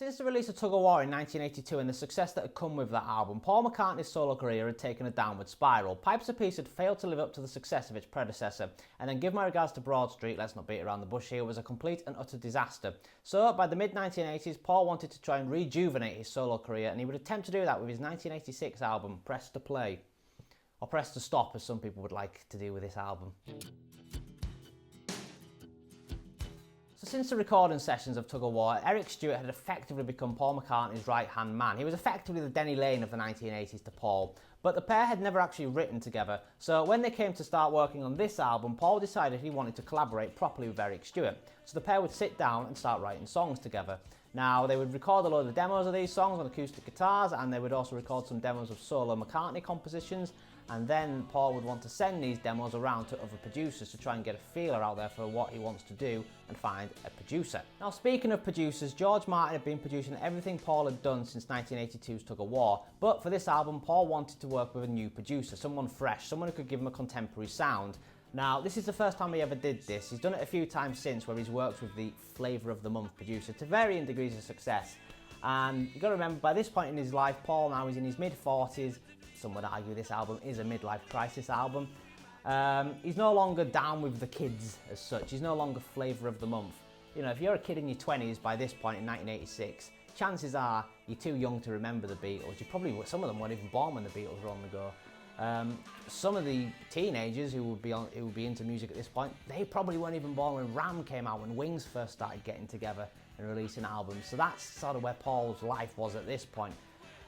Since the release of Tug of War in 1982 and the success that had come with that album, Paul McCartney's solo career had taken a downward spiral. Pipes of Peace had failed to live up to the success of its predecessor, and then Give My Regards to Broad Street, let's not beat around the bush here, was a complete and utter disaster. So, by the mid-1980s, Paul wanted to try and rejuvenate his solo career, and he would attempt to do that with his 1986 album, Press to Play. Or Press to Stop, as some people would like to do with this album. So since the recording sessions of Tug of War, Eric Stewart had effectively become Paul McCartney's right-hand man. He was effectively the Denny Laine of the 1980s to Paul, but the pair had never actually written together, so when they came to start working on this album, Paul decided he wanted to collaborate properly with Eric Stewart. So the pair would sit down and start writing songs together. Now, they would record a load of demos of these songs on acoustic guitars, and they would also record some demos of solo McCartney compositions, and then Paul would want to send these demos around to other producers to try and get a feeler out there for what he wants to do and find a producer. Now, speaking of producers, George Martin had been producing everything Paul had done since 1982's Tug of War, but for this album, Paul wanted to work with a new producer, someone fresh, someone who could give him a contemporary sound. Now, this is the first time he ever did this. He's done it a few times since, where he's worked with the Flavour of the Month producer to varying degrees of success. And you've got to remember, by this point in his life, Paul now is in his mid-40s. Some would argue this album is a midlife crisis album. He's no longer down with the kids as such. He's no longer Flavour of the Month. You know, if you're a kid in your 20s by this point in 1986, chances are you're too young to remember the Beatles. Some of them weren't even born when the Beatles were on the go. Some of the teenagers who would be into music at this point, they probably weren't even born when Ram came out, when Wings first started getting together and releasing albums. So that's sort of where Paul's life was at this point,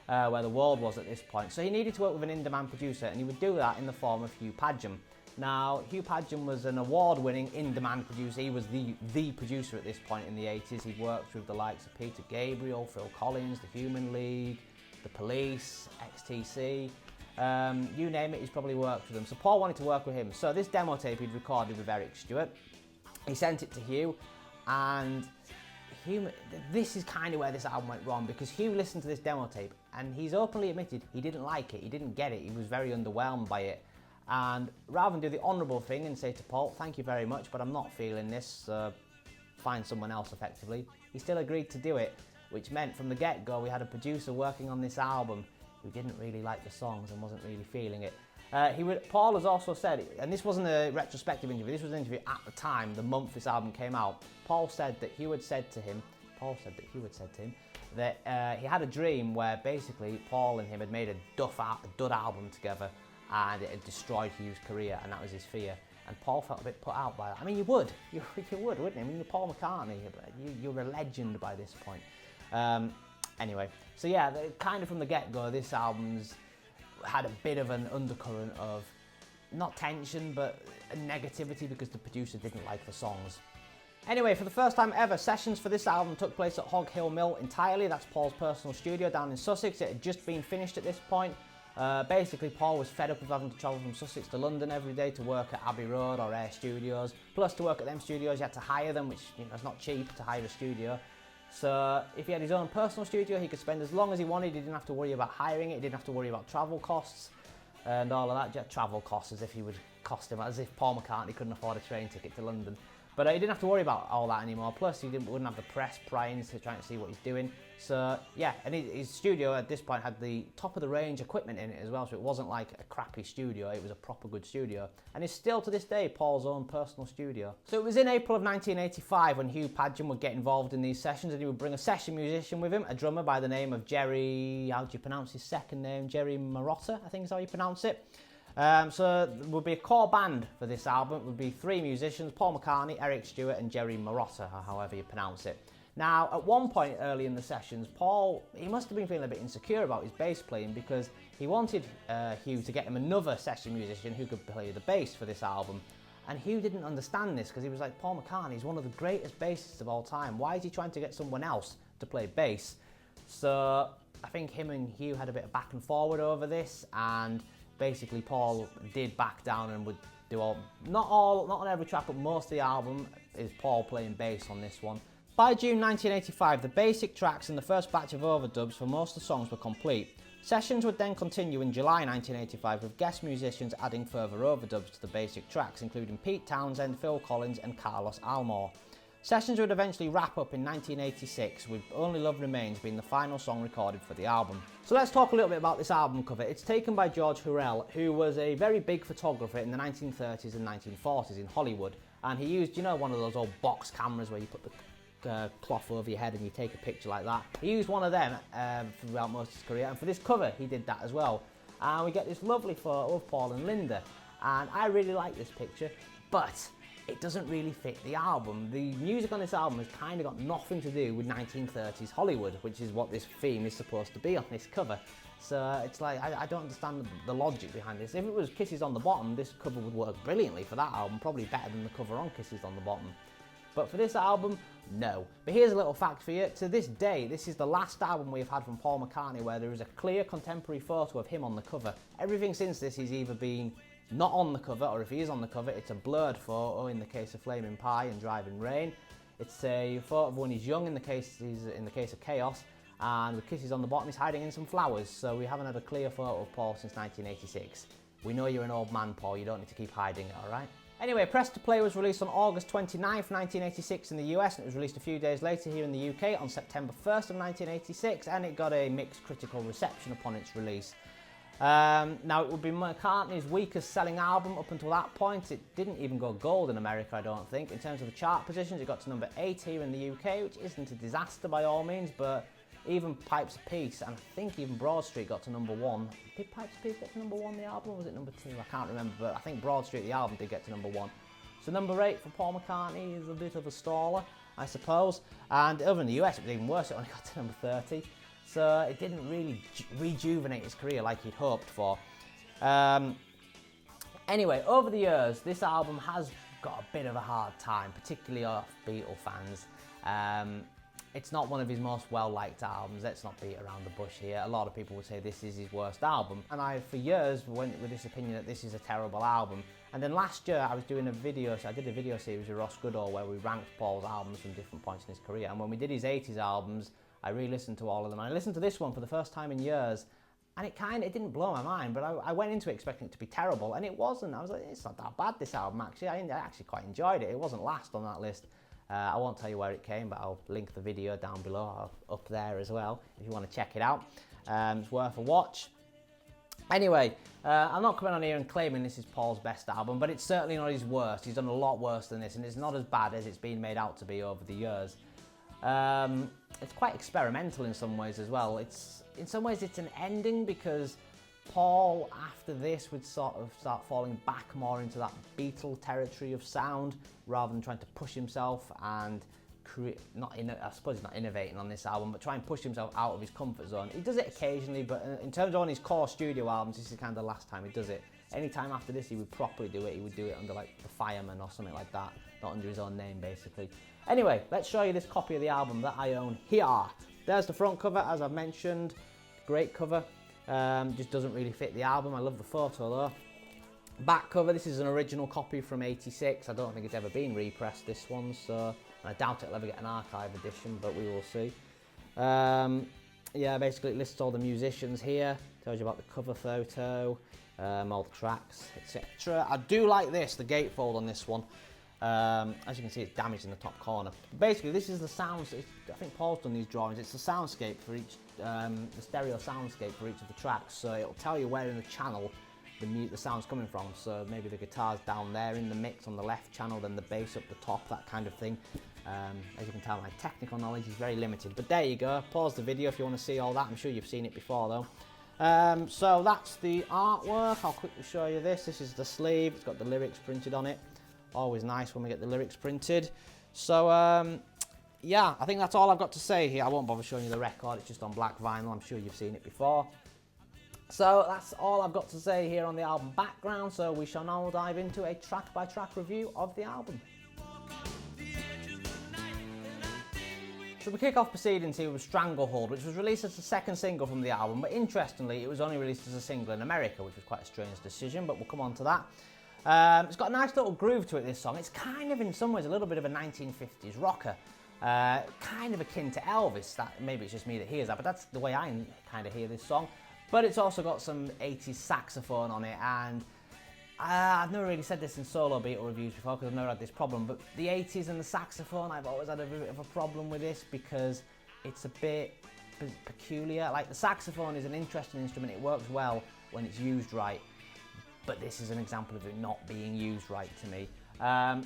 where the world was at this point. So he needed to work with an in-demand producer, and he would do that in the form of Hugh Padgham. Now, Hugh Padgham was an award-winning in-demand producer. He was the producer at this point in the 80s. He'd worked with the likes of Peter Gabriel, Phil Collins, the Human League, the Police, XTC. You name it, he's probably worked with them. So Paul wanted to work with him. So this demo tape he'd recorded with Eric Stewart, he sent it to Hugh, and this is kind of where this album went wrong, because Hugh listened to this demo tape and he's openly admitted he didn't like it, he didn't get it, he was very underwhelmed by it. And rather than do the honourable thing and say to Paul, thank you very much, but I'm not feeling this, find someone else effectively, he still agreed to do it, which meant from the get-go we had a producer working on this album who didn't really like the songs and wasn't really feeling it. Paul has also said, and this wasn't a retrospective interview, this was an interview at the time, the month this album came out. Paul said that Hugh had said to him that he had a dream where basically Paul and him had made a dud album together, and it had destroyed Hugh's career, and that was his fear. And Paul felt a bit put out by that. I mean, you would, wouldn't you? I mean, you're Paul McCartney, you're a legend by this point. Anyway, so yeah, kind of from the get-go, this album's had a bit of an undercurrent of, not tension, but negativity, because the producer didn't like the songs. Anyway, for the first time ever, sessions for this album took place at Hog Hill Mill entirely. That's Paul's personal studio down in Sussex. It had just been finished at this point. Basically, Paul was fed up with having to travel from Sussex to London every day to work at Abbey Road or Air Studios. Plus, to work at them studios, you had to hire them, which, you know, is not cheap to hire a studio. So if he had his own personal studio, he could spend as long as he wanted. He didn't have to worry about hiring it. He didn't have to worry about travel costs and all of that. Yeah, travel costs, as if he would cost him, as if Paul McCartney couldn't afford a train ticket to London. But he didn't have to worry about all that anymore. Plus, he wouldn't have the press prying to try and see what he's doing. So yeah, and his studio at this point had the top of the range equipment in it as well. So it wasn't like a crappy studio, it was a proper good studio. And it's still to this day Paul's own personal studio. So it was in April of 1985 when Hugh Padgham would get involved in these sessions, and he would bring a session musician with him, a drummer by the name of Jerry, how do you pronounce his second name? Jerry Marotta, I think is how you pronounce it. So there would be a core band for this album. It would be 3 musicians, Paul McCartney, Eric Stewart and Jerry Marotta, or however you pronounce it. Now, at one point early in the sessions, Paul, he must have been feeling a bit insecure about his bass playing, because he wanted Hugh to get him another session musician who could play the bass for this album. And Hugh didn't understand this, because he was like, Paul McCartney is one of the greatest bassists of all time. Why is he trying to get someone else to play bass? So I think him and Hugh had a bit of back and forward over this, and basically Paul did back down and would do not on every track, but most of the album is Paul playing bass on this one. By June 1985, the basic tracks and the first batch of overdubs for most of the songs were complete. Sessions would then continue in July 1985 with guest musicians adding further overdubs to the basic tracks, including Pete Townsend, Phil Collins and Carlos Almore. Sessions would eventually wrap up in 1986, with Only Love Remains being the final song recorded for the album. So let's talk a little bit about this album cover. It's taken by George Hurrell, who was a very big photographer in the 1930s and 1940s in Hollywood. And he used, one of those old box cameras where you put the cloth over your head and you take a picture like that. He used one of them throughout most of his career, and for this cover he did that as well. And we get this lovely photo of Paul and Linda. And I really like this picture, but it doesn't really fit the album. The music on this album has kind of got nothing to do with 1930s Hollywood, which is what this theme is supposed to be on this cover. So it's like, I don't understand the logic behind this. If it was Kisses on the Bottom, this cover would work brilliantly for that album, probably better than the cover on Kisses on the Bottom. But for this album, no. But here's a little fact for you. To this day, this is the last album we've had from Paul McCartney where there is a clear contemporary photo of him on the cover. Everything since this is either been not on the cover, or if he is on the cover, it's a blurred photo in the case of Flaming Pie and Driving Rain. It's a photo of when he's young in the case of Chaos, and with Kisses on the Bottom he's hiding in some flowers, so we haven't had a clear photo of Paul since 1986. We know you're an old man, Paul, you don't need to keep hiding it, alright? Anyway, Press to Play was released on August 29th, 1986 in the US, and it was released a few days later here in the UK on September 1st of 1986, and it got a mixed critical reception upon its release. Now, it would be McCartney's weakest selling album up until that point. It didn't even go gold in America, I don't think. In terms of the chart positions, it got to number 8 here in the UK, which isn't a disaster by all means, but even Pipes of Peace, and I think even Broad Street got to number 1. Did Pipes of Peace get to number 1, the album, or was it number 2? I can't remember, but I think Broad Street, the album, did get to number 1. So number 8 for Paul McCartney is a bit of a staller, I suppose. And over in the US, it was even worse. It only got to number 30. So it didn't really rejuvenate his career like he'd hoped for. Anyway, over the years, this album has got a bit of a hard time, particularly off Beatle fans. It's not one of his most well-liked albums. Let's not beat around the bush here. A lot of people would say this is his worst album. And I, for years, went with this opinion that this is a terrible album. And then last year, I did a video series with Ross Goodall where we ranked Paul's albums from different points in his career. And when we did his 80s albums, I re-listened to all of them. I listened to this one for the first time in years, and it didn't blow my mind, but I went into it expecting it to be terrible, and it wasn't. I was like, it's not that bad, this album, actually. I actually quite enjoyed it. It wasn't last on that list. I won't tell you where it came, but I'll link the video down below, up there as well, if you want to check it out. It's worth a watch. Anyway, I'm not coming on here and claiming this is Paul's best album, but it's certainly not his worst. He's done a lot worse than this, and it's not as bad as it's been made out to be over the years. It's quite experimental in some ways as well. In some ways it's an ending because Paul, after this, would sort of start falling back more into that Beatle territory of sound rather than trying to push himself and create, I suppose he's not innovating on this album, but try and push himself out of his comfort zone. He does it occasionally, but in terms of on his core studio albums, this is kind of the last time he does it. Any time after this he would properly do it, he would do it under like The Fireman or something like that, not under his own name basically. Anyway, let's show you this copy of the album that I own here. There's the front cover, as I've mentioned. Great cover. Just doesn't really fit the album. I love the photo though. Back cover, this is an original copy from '86. I don't think it's ever been repressed, this one, so I doubt it'll ever get an archive edition, but we will see. Yeah, basically it lists all the musicians here, tells you about the cover photo, all the tracks, etc. I do like this, the gatefold on this one. As you can see, it's damaged in the top corner. Basically, this is the sounds. I think Paul's done these drawings. It's the soundscape for each, the stereo soundscape for each of the tracks. So it'll tell you where in the channel the sound's coming from. So maybe the guitar's down there in the mix on the left channel, then the bass up the top, that kind of thing. As you can tell, my technical knowledge is very limited. But there you go. Pause the video if you want to see all that. I'm sure you've seen it before though. So that's the artwork. I'll quickly show you this. This is the sleeve. It's got the lyrics printed on it. Always nice when we get the lyrics printed. So, yeah, I think that's all I've got to say here. I won't bother showing you the record. It's just on black vinyl. I'm sure you've seen it before. So that's all I've got to say here on the album background. So we shall now dive into a track-by-track review of the album. So we kick off proceedings here with Stranglehold, which was released as the second single from the album, but interestingly, it was only released as a single in America, which was quite a strange decision, but we'll come on to that. It's got a nice little groove to it, this song. It's kind of, in some ways, a little bit of a 1950s rocker. Kind of akin to Elvis. Maybe it's just me that hears that, but that's the way I kind of hear this song. But it's also got some 80s saxophone on it, and I've never really said this in solo Beatle reviews before because I've never had this problem, but the 80s and the saxophone, I've always had a bit of a problem with this because it's a bit peculiar. Like, the saxophone is an interesting instrument, it works well when it's used right, but this is an example of it not being used right to me.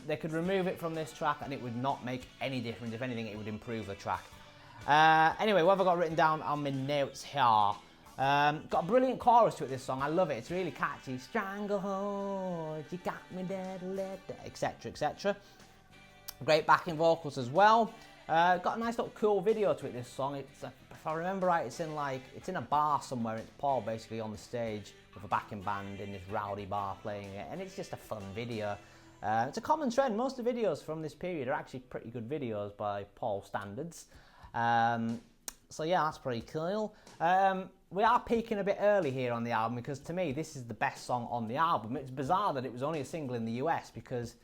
They could remove it from this track and it would not make any difference. If anything, it would improve the track. Anyway, what have I got written down on my notes here? Got a brilliant chorus to it, this song. I love it. It's really catchy. Stranglehold, you got me dead, etc, etc. Great backing vocals as well. Got a nice little cool video to it, this song. It's if I remember right, it's in a bar somewhere. It's Paul basically on the stage with a backing band in this rowdy bar playing it, and it's just a fun video. It's a common trend. Most of the videos from this period are actually pretty good videos by Paul standards. So yeah, that's pretty cool. We are peaking a bit early here on the album because to me this is the best song on the album. It's bizarre that it was only a single in the US because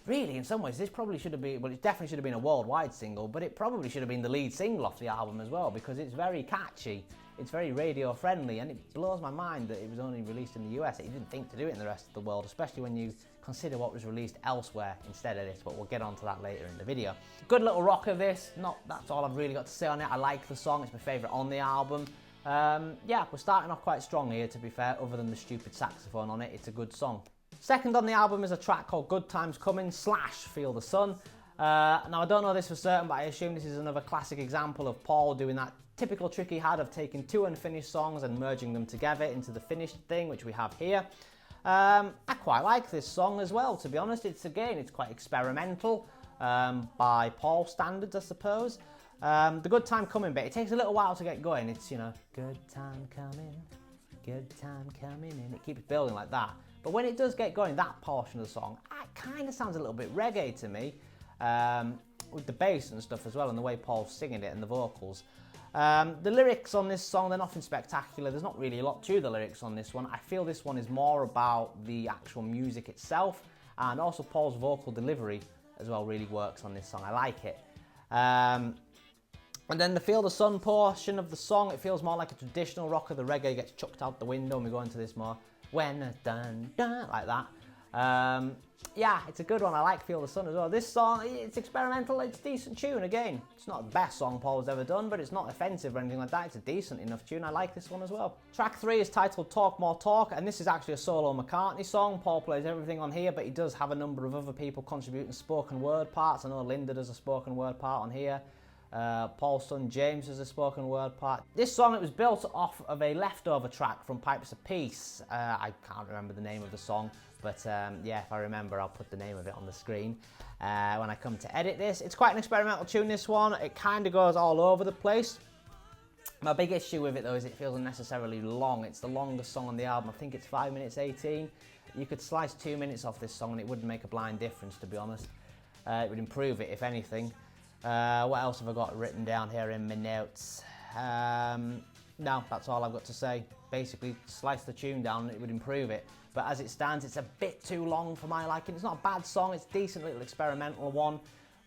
really in some ways this probably should have been, well, it definitely should have been a worldwide single, but it probably should have been the lead single off the album as well because it's very catchy, it's very radio friendly, and it blows my mind that it was only released in the US. It didn't think to do it in the rest of the world, especially when you consider what was released elsewhere instead of this, but we'll get onto that later in the video. Good little rocker this, that's all I've really got to say on it. I like the song, it's my favourite on the album. Yeah, we're starting off quite strong here to be fair, other than the stupid saxophone on it. It's a good song. Second on the album is a track called Good Times Coming / Feel the Sun. Now I don't know this for certain, but I assume this is another classic example of Paul doing that typical trick he had of taking two unfinished songs and merging them together into the finished thing, which we have here. I quite like this song as well, to be honest. It's quite experimental by Paul standards, I suppose. The good time coming bit, it takes a little while to get going. It's, good time coming, and it keeps building like that. But when it does get going, that portion of the song, it kind of sounds a little bit reggae to me, with the bass and stuff as well, and the way Paul's singing it and the vocals. The lyrics on this song, they're nothing spectacular. There's not really a lot to the lyrics on this one. I feel this one is more about the actual music itself, and also Paul's vocal delivery as well really works on this song. I like it. And then the Feel the Sun portion of the song, it feels more like a traditional rocker. The reggae gets chucked out the window and we go into this more when dun dun like that. Yeah, it's a good one. I like Feel the Sun as well. This song, it's experimental, it's a decent tune. Again, it's not the best song Paul's ever done, but it's not offensive or anything like that. It's a decent enough tune. I like this one as well. Track 3 is titled Talk More Talk, and this is actually a solo McCartney song. Paul plays everything on here, but he does have a number of other people contributing spoken word parts. I know Linda does a spoken word part on here. Paul's son James has a spoken word part. This song, it was built off of a leftover track from Pipes of Peace. I can't remember the name of the song, but yeah, if I remember, I'll put the name of it on the screen when I come to edit this. It's quite an experimental tune, this one. It kind of goes all over the place. My big issue with it though is it feels unnecessarily long. It's the longest song on the album. I think it's 5 minutes 18. You could slice 2 minutes off this song and it wouldn't make a blind difference, to be honest. It would improve it, if anything. What else have I got written down here in my notes? No, that's all I've got to say. Basically, slice the tune down and it would improve it. But as it stands, it's a bit too long for my liking. It's not a bad song, it's a decent little experimental one,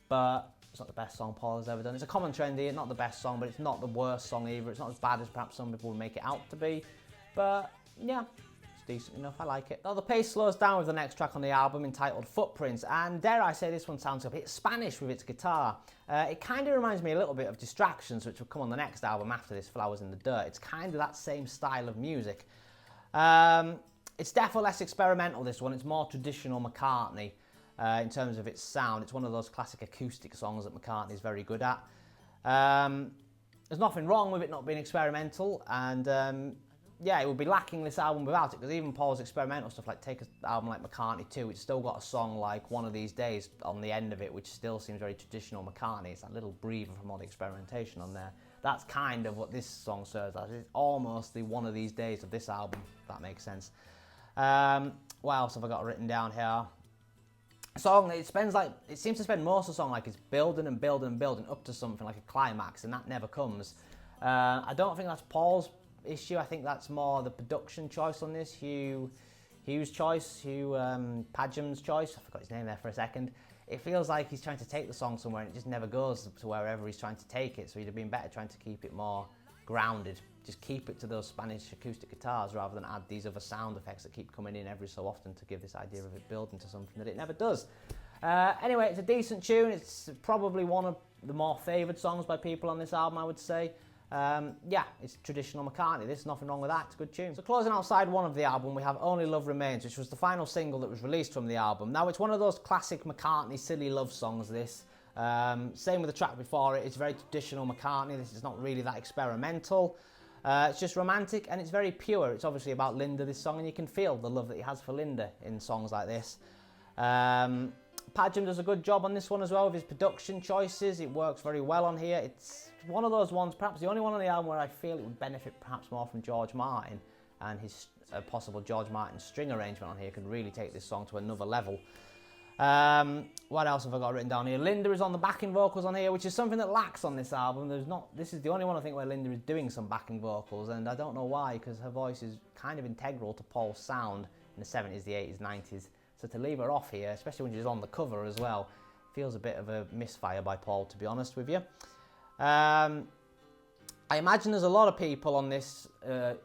but it's not the best song Paul has ever done. It's a common trend here, not the best song, but it's not the worst song either. It's not as bad as perhaps some people would make it out to be, but yeah, it's decent enough. I like it. Now the pace slows down with the next track on the album entitled Footprints, and dare I say this one sounds a bit Spanish with its guitar. It kind of reminds me a little bit of Distractions, which will come on the next album after this, Flowers in the Dirt. It's kind of that same style of music. It's definitely less experimental, this one. It's more traditional McCartney in terms of its sound. It's one of those classic acoustic songs that McCartney's very good at. There's nothing wrong with it not being experimental, and yeah, it would be lacking this album without it, because even Paul's experimental stuff, like take an album like McCartney 2, it's still got a song like One of These Days on the end of it, which still seems very traditional McCartney. It's that little breather from all the experimentation on there. That's kind of what this song serves as. It's almost the One of These Days of this album, if that makes sense. What else have I got written down here? Song, it seems to spend most of the song like it's building and building and building up to something like a climax, and that never comes. I don't think that's Paul's issue. I think that's more the production choice on this, Hugh Padgham's choice. I forgot his name there for a second. It feels like he's trying to take the song somewhere and it just never goes to wherever he's trying to take it, so he'd have been better trying to keep it more grounded. Just keep it to those Spanish acoustic guitars rather than add these other sound effects that keep coming in every so often to give this idea of it building to something that it never does. Anyway, it's a decent tune. It's probably one of the more favoured songs by people on this album, I would say. Yeah, it's traditional McCartney. There's nothing wrong with that. It's a good tune. So closing out side one of the album, we have Only Love Remains, which was the final single that was released from the album. Now, it's one of those classic McCartney silly love songs, this. Same with the track before it. It's very traditional McCartney. This is not really that experimental. It's just romantic and it's very pure. It's obviously about Linda, this song, and you can feel the love that he has for Linda in songs like this. Padgham does a good job on this one as well with his production choices. It works very well on here. It's one of those ones, perhaps the only one on the album where I feel it would benefit perhaps more from George Martin, and his possible George Martin string arrangement on here could really take this song to another level. What else have I got written down here? Linda is on the backing vocals on here, which is something that lacks on this album. This is the only one I think where Linda is doing some backing vocals, and I don't know why, because her voice is kind of integral to Paul's sound in the 70s, the 80s, 90s. So to leave her off here, especially when she's on the cover as well, feels a bit of a misfire by Paul, to be honest with you. I imagine there's a lot of people on this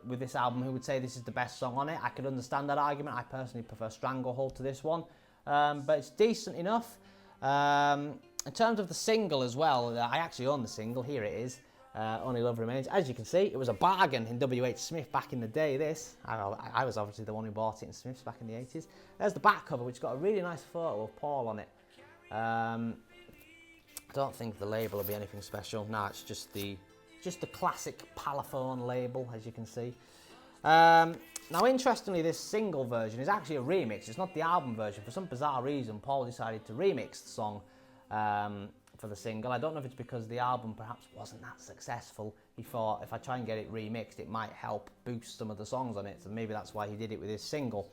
with this album who would say this is the best song on it. I could understand that argument. I personally prefer Stranglehold to this one. But it's decent enough. In terms of the single as well, I actually own the single. Here it is, Only Love Remains. As you can see, it was a bargain in W.H. Smith back in the day, this. I was obviously the one who bought it in Smith's back in the 80s. There's the back cover, which has got a really nice photo of Paul on it. I don't think the label will be anything special. No, it's just the classic Palaphone label, as you can see. Now, interestingly, this single version is actually a remix. It's not the album version. For some bizarre reason, Paul decided to remix the song for the single. I don't know if it's because the album perhaps wasn't that successful. He thought, if I try and get it remixed, it might help boost some of the songs on it. So maybe that's why he did it with his single.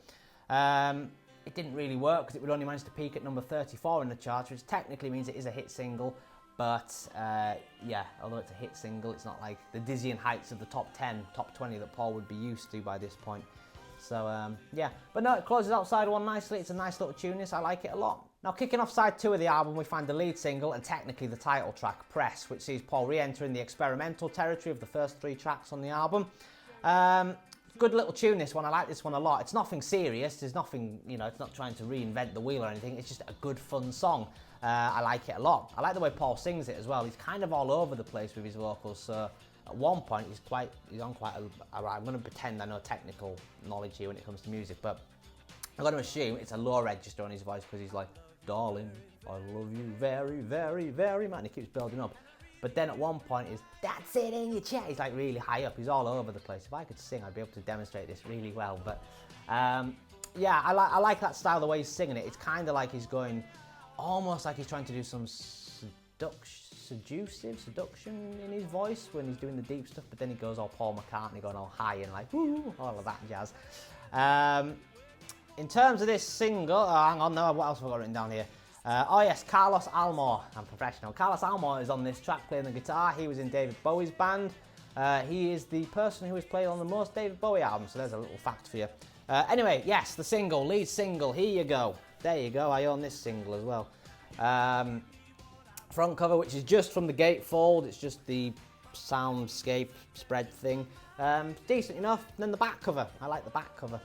It didn't really work because it would only manage to peak at number 34 in the charts, which technically means it is a hit single. But yeah, although it's a hit single, it's not like the dizzying heights of the top 10, top 20 that Paul would be used to by this point. So yeah, but no, it closes out side one nicely. It's a nice little tune, this. I like it a lot. Now, kicking off side two of the album, we find the lead single and technically the title track, Press, which sees Paul re-entering the experimental territory of the first three tracks on the album. Good little tune, this one. I like this one a lot. It's nothing serious. There's nothing, you know, it's not trying to reinvent the wheel or anything. It's just a good, fun song. I like it a lot. I like the way Paul sings it as well. He's kind of all over the place with his vocals. So at one point, he's on quite a... I'm going to pretend I know technical knowledge here when it comes to music, but I'm going to assume it's a low register on his voice because he's like, darling, I love you very, very, very much. And he keeps building up. But then at one point, that's it in your chest. He's like really high up. He's all over the place. If I could sing, I'd be able to demonstrate this really well. But yeah, I like that style, the way he's singing it. It's kind of like he's going, almost like he's trying to do some seduction in his voice when he's doing the deep stuff. But then he goes all Paul McCartney, going all high and like, woo, all of that jazz. In terms of this single, hang on, no, what else have I got written down here? Oh yes, Carlos Almor. I'm professional. Carlos Almor is on this track playing the guitar. He was in David Bowie's band. He is the person who has played on the most David Bowie albums, so there's a little fact for you. Anyway, yes, the single, lead single, here you go. There you go, I own this single as well. Front cover, which is just from the gatefold. It's just the soundscape spread thing. Decent enough. And then the back cover. I like the back cover.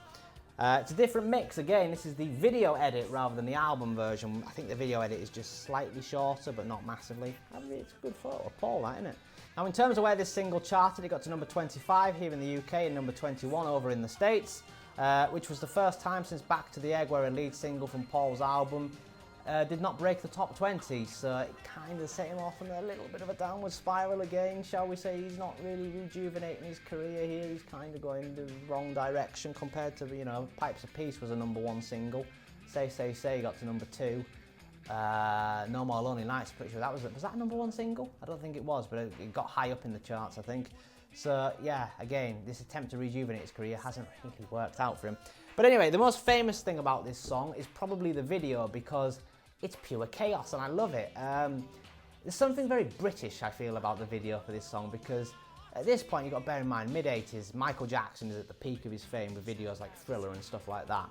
It's a different mix. Again, this is the video edit rather than the album version. I think the video edit is just slightly shorter, but not massively. It's a good photo of Paul, that, isn't it? Now, in terms of where this single charted, it got to number 25 here in the UK and number 21 over in the States, which was the first time since Back to the Egg where a lead single from Paul's album did not break the top 20, so it kind of set him off on a little bit of a downward spiral again, shall we say. He's not really rejuvenating his career here. He's kind of going the wrong direction compared to, you know, Pipes of Peace was a number 1 single. Say got to number 2. No More Lonely Nights, pretty sure that was that a number 1 single? I don't think it was, but it got high up in the charts, I think. So yeah, again, this attempt to rejuvenate his career hasn't really worked out for him. But anyway, the most famous thing about this song is probably the video, because it's pure chaos and I love it. There's something very British, I feel, about the video for this song, because at this point you've got to bear in mind, mid-80s, Michael Jackson is at the peak of his fame with videos like Thriller and stuff like that.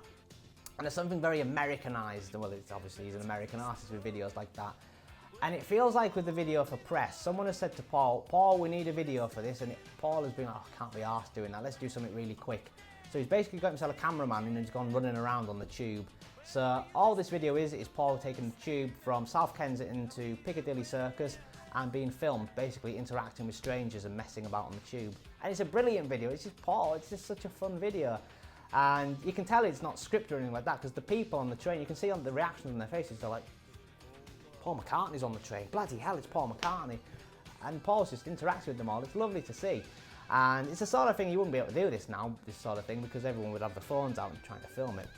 And there's something very Americanized, well, it's obviously he's an American artist with videos like that. And it feels like with the video for press, someone has said to Paul, we need a video for this, and Paul has been like, I can't be arsed doing that, let's do something really quick. So he's basically got himself a cameraman and he's gone running around on the tube. So all this video is Paul taking the tube from South Kensington to Piccadilly Circus and being filmed, basically interacting with strangers and messing about on the tube. And it's a brilliant video, it's just Paul, it's just such a fun video. And you can tell it's not scripted or anything like that, because the people on the train, you can see on the reactions on their faces, they're like, Paul McCartney's on the train, bloody hell, it's Paul McCartney. And Paul's just interacting with them all, it's lovely to see. And it's the sort of thing you wouldn't be able to do this now, this sort of thing, because everyone would have their phones out and trying to film it.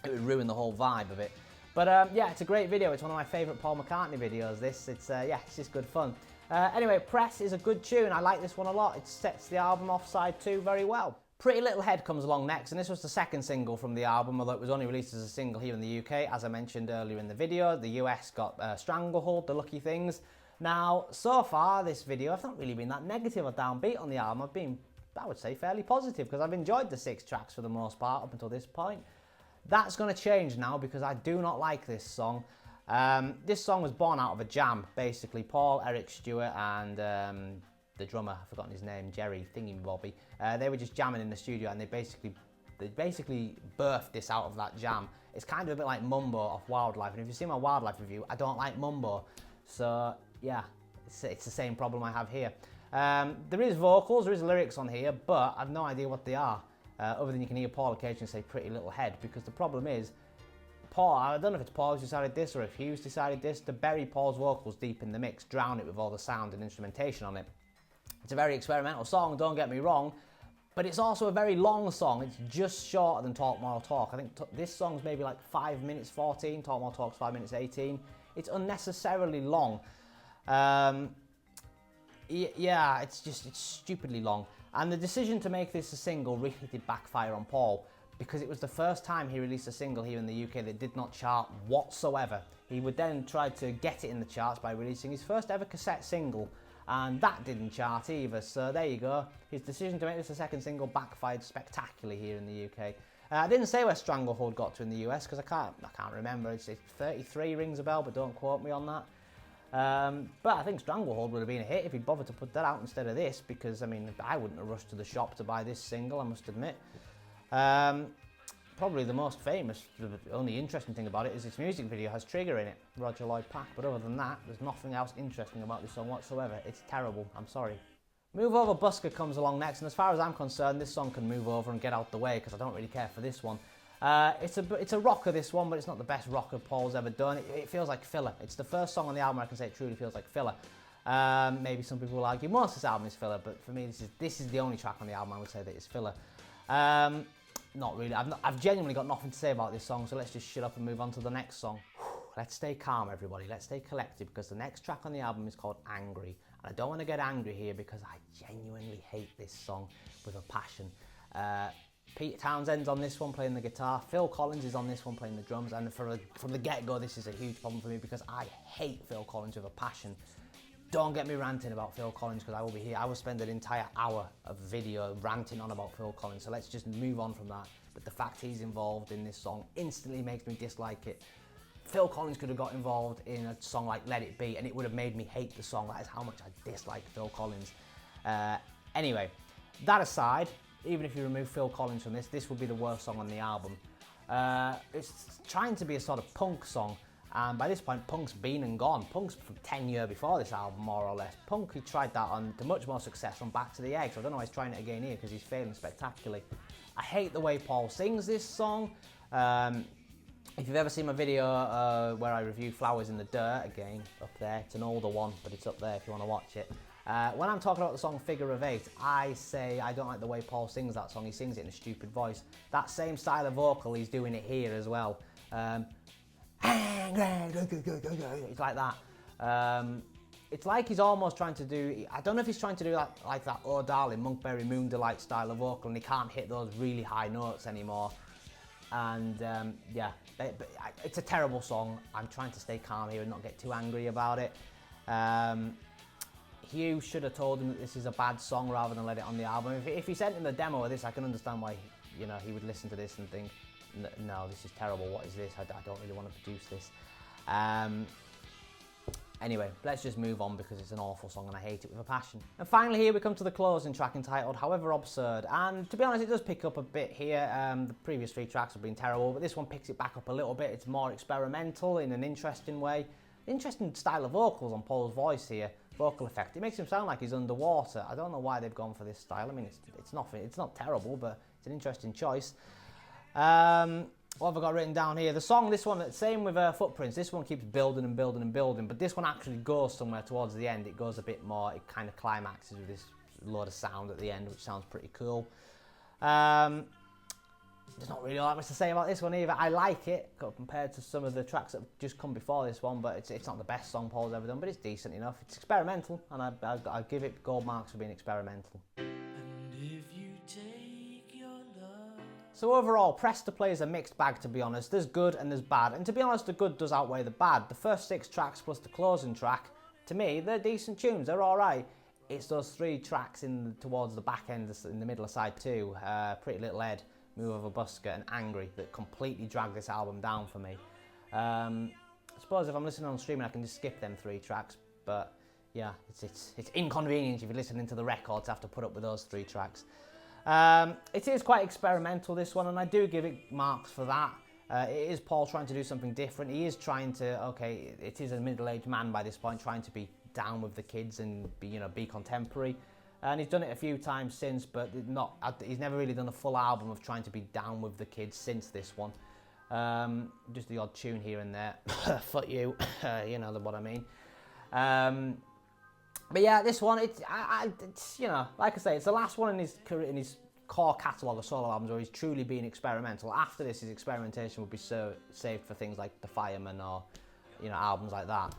It would ruin the whole vibe of it. But yeah, it's a great video, it's one of my favourite Paul McCartney videos, this. Yeah, it's just good fun. Anyway, Press is a good tune, I like this one a lot, it sets the album off side 2 very well. Pretty Little Head comes along next, and this was the second single from the album, although it was only released as a single here in the UK, as I mentioned earlier in the video. The US got Stranglehold, The Lucky Things. Now, so far, this video, I've not really been that negative or downbeat on the album. I've been, I would say, fairly positive, because I've enjoyed the 6 tracks for the most part up until this point. That's going to change now, because I do not like this song. This song was born out of a jam, basically. Paul, Eric Stewart, and the drummer, I've forgotten his name, Jerry Thingy-Bobby, they were just jamming in the studio, and they basically birthed this out of that jam. It's kind of a bit like Mumbo off Wildlife, and if you see my Wildlife review, I don't like Mumbo. So yeah, it's the same problem I have here. There is vocals, there is lyrics on here, but I've no idea what they are, other than you can hear Paul occasionally say Pretty Little Head, because the problem is, Paul, I don't know if it's Paul who's decided this or if Hughes decided this, to bury Paul's vocals deep in the mix, drown it with all the sound and instrumentation on it. It's a very experimental song, don't get me wrong, but it's also a very long song. It's just shorter than Talk More Talk. I think this song's maybe like 5 minutes 14, Talk More Talk's 5 minutes 18. It's unnecessarily long. Yeah, it's stupidly long. And the decision to make this a single really did backfire on Paul, because it was the first time he released a single here in the UK that did not chart whatsoever. He would then try to get it in the charts by releasing his first ever cassette single, and that didn't chart either, so there you go. His decision to make this a second single backfired spectacularly here in the UK. I didn't say where Stranglehold got to in the US, because I can't remember. It's 33 rings a bell, but don't quote me on that. But I think Stranglehold would have been a hit if he'd bothered to put that out instead of this, because I mean, I wouldn't have rushed to the shop to buy this single, I must admit. Probably the most famous, the only interesting thing about it is its music video has Trigger in it, Roger Lloyd Pack, but other than that, there's nothing else interesting about this song whatsoever. It's terrible, I'm sorry. Move Over Busker comes along next, and as far as I'm concerned, this song can move over and get out the way, because I don't really care for this one. It's a rocker, this one, but it's not the best rocker Paul's ever done. It feels like filler. It's the first song on the album I can say it truly feels like filler. Maybe some people will argue most of this album is filler, but for me, this is the only track on the album I would say that is filler. Not really. I've genuinely got nothing to say about this song, so let's just shut up and move on to the next song. Let's stay calm, everybody. Let's stay collected, because the next track on the album is called Angry. And I don't want to get angry here because I genuinely hate this song with a passion. Pete Townsend's on this one playing the guitar. Phil Collins is on this one playing the drums. And from the get-go, this is a huge problem for me because I hate Phil Collins with a passion. Don't get me ranting about Phil Collins, because I will be here. I will spend an entire hour of video ranting on about Phil Collins, so let's just move on from that. But the fact he's involved in this song instantly makes me dislike it. Phil Collins could have got involved in a song like Let It Be, and it would have made me hate the song. That is how much I dislike Phil Collins. Anyway, that aside, even if you remove Phil Collins from this would be the worst song on the album. It's trying to be a sort of punk song, and by this point, punk's been and gone. Punk's from 10 years before this album, more or less. Punk, he tried that on to much more success on Back to the Egg, so I don't know why he's trying it again here, because he's failing spectacularly. I hate the way Paul sings this song. If you've ever seen my video where I review Flowers in the Dirt, again, up there, it's an older one, but it's up there if you want to watch it. When I'm talking about the song Figure of Eight, I say I don't like the way Paul sings that song. He sings it in a stupid voice. That same style of vocal, he's doing it here as well. It's like that. It's like he's almost trying to do, I don't know if he's trying to do like that Oh Darling, Monkberry Moon Delight style of vocal, and he can't hit those really high notes anymore. And yeah, it's a terrible song. I'm trying to stay calm here and not get too angry about it. Hugh should have told him that this is a bad song rather than let it on the album. If he sent him the demo of this, I can understand why he would listen to this and think, no, this is terrible, what is this? I don't really want to produce this. Anyway, let's just move on because it's an awful song and I hate it with a passion. And finally here we come to the closing track entitled However Absurd. And to be honest, it does pick up a bit here. The previous 3 tracks have been terrible, but this one picks it back up a little bit. It's more experimental in an interesting way. Interesting style of vocals on Paul's voice here. Vocal effect. It makes him sound like he's underwater. I don't know why they've gone for this style. I mean, it's not terrible, but it's an interesting choice. What have I got written down here? The song, this one, same with Footprints. This one keeps building and building and building, but this one actually goes somewhere towards the end. It goes a bit more, it kind of climaxes with this load of sound at the end, which sounds pretty cool. There's not really that much to say about this one either. I like it compared to some of the tracks that have just come before this one, but it's not the best song Paul's ever done, but it's decent enough. It's experimental, and I give it gold marks for being experimental. So overall, Press to Play is a mixed bag, to be honest. There's good and there's bad. And to be honest, the good does outweigh the bad. The first 6 tracks plus the closing track, to me, they're decent tunes. They're all right. It's those 3 tracks towards the back end, in the middle of side 2, Pretty Little Ed, Move Over Busker, and Angry, that completely drag this album down for me. I suppose if I'm listening on streaming, I can just skip them 3 tracks. But yeah, it's inconvenient if you're listening to the record to have to put up with those 3 tracks. It is quite experimental, this one, and I do give it marks for that. It is Paul trying to do something different. He is trying to, okay, it is a middle-aged man by this point, trying to be down with the kids and be contemporary. And he's done it a few times since, but he's never really done a full album of trying to be down with the kids since this one. Just the odd tune here and there. Fuck you, you know what I mean. But yeah, this one, it's like I say, it's the last one in his career, in his core catalogue of solo albums where he's truly being experimental. After this, his experimentation would be saved for things like The Fireman or, albums like that,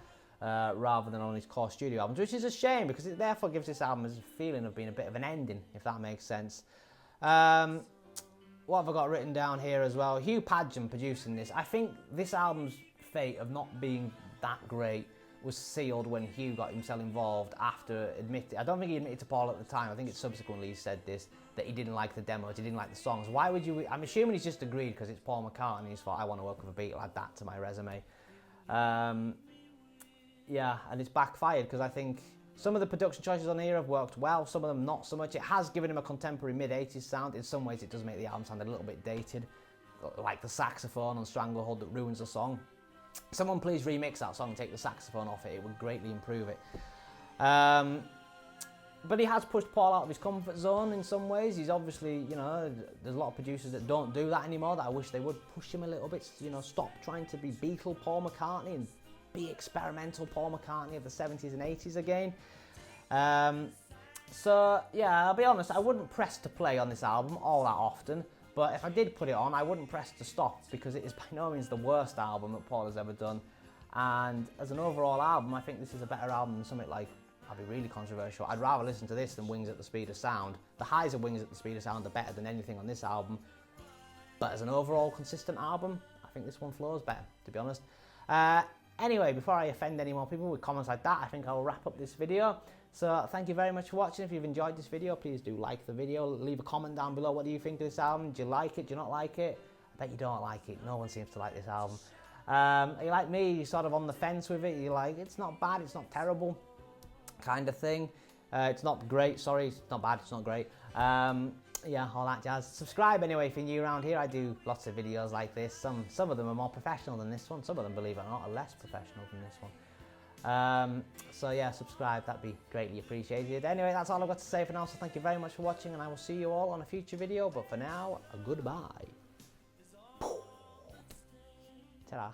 rather than on his core studio albums, which is a shame because it therefore gives this album a feeling of being a bit of an ending, if that makes sense. What have I got written down here as well? Hugh Padgham producing this. I think this album's fate of not being that great was sealed when Hugh got himself involved after admitting, I don't think he admitted to Paul at the time, I think it's subsequently he said this, that he didn't like the demos, he didn't like the songs. Why would you, I'm assuming he's just agreed because it's Paul McCartney, he's thought, I want to work with a Beatle, add that to my resume. Yeah, and it's backfired because I think some of the production choices on here have worked well, some of them not so much. It has given him a contemporary mid-80s sound. In some ways it does make the album sound a little bit dated, like the saxophone on Stranglehold that ruins the song. Someone please remix that song and take the saxophone off it. It would greatly improve it. But he has pushed Paul out of his comfort zone in some ways. He's obviously, there's a lot of producers that don't do that anymore, that I wish they would push him a little bit, stop trying to be Beatle Paul McCartney and be experimental Paul McCartney of the 70s and 80s again. So, yeah, I'll be honest, I wouldn't press to play on this album all that often. But if I did put it on, I wouldn't press to stop because it is by no means the worst album that Paul has ever done. And as an overall album, I think this is a better album than something like, I'll be really controversial, I'd rather listen to this than Wings at the Speed of Sound. The highs of Wings at the Speed of Sound are better than anything on this album. But as an overall consistent album, I think this one flows better, to be honest. Anyway, before I offend any more people with comments like that, I think I'll wrap up this video. So thank you very much for watching. If you've enjoyed this video, please do like the video. Leave a comment down below. What do you think of this album? Do you like it? Do you not like it? I bet you don't like it. No one seems to like this album. Are you like me? You're sort of on the fence with it. You're like, it's not bad, it's not terrible, kind of thing. It's not great, sorry. It's not bad, it's not great. Yeah, all that jazz. Subscribe anyway if you're new around here. I do lots of videos like this. Some of them are more professional than this one. Some of them, believe it or not, are less professional than this one. So yeah, subscribe, that'd be greatly appreciated. Anyway, that's all I've got to say for now, so thank you very much for watching, and I will see you all on a future video, but for now, goodbye. Ta-da.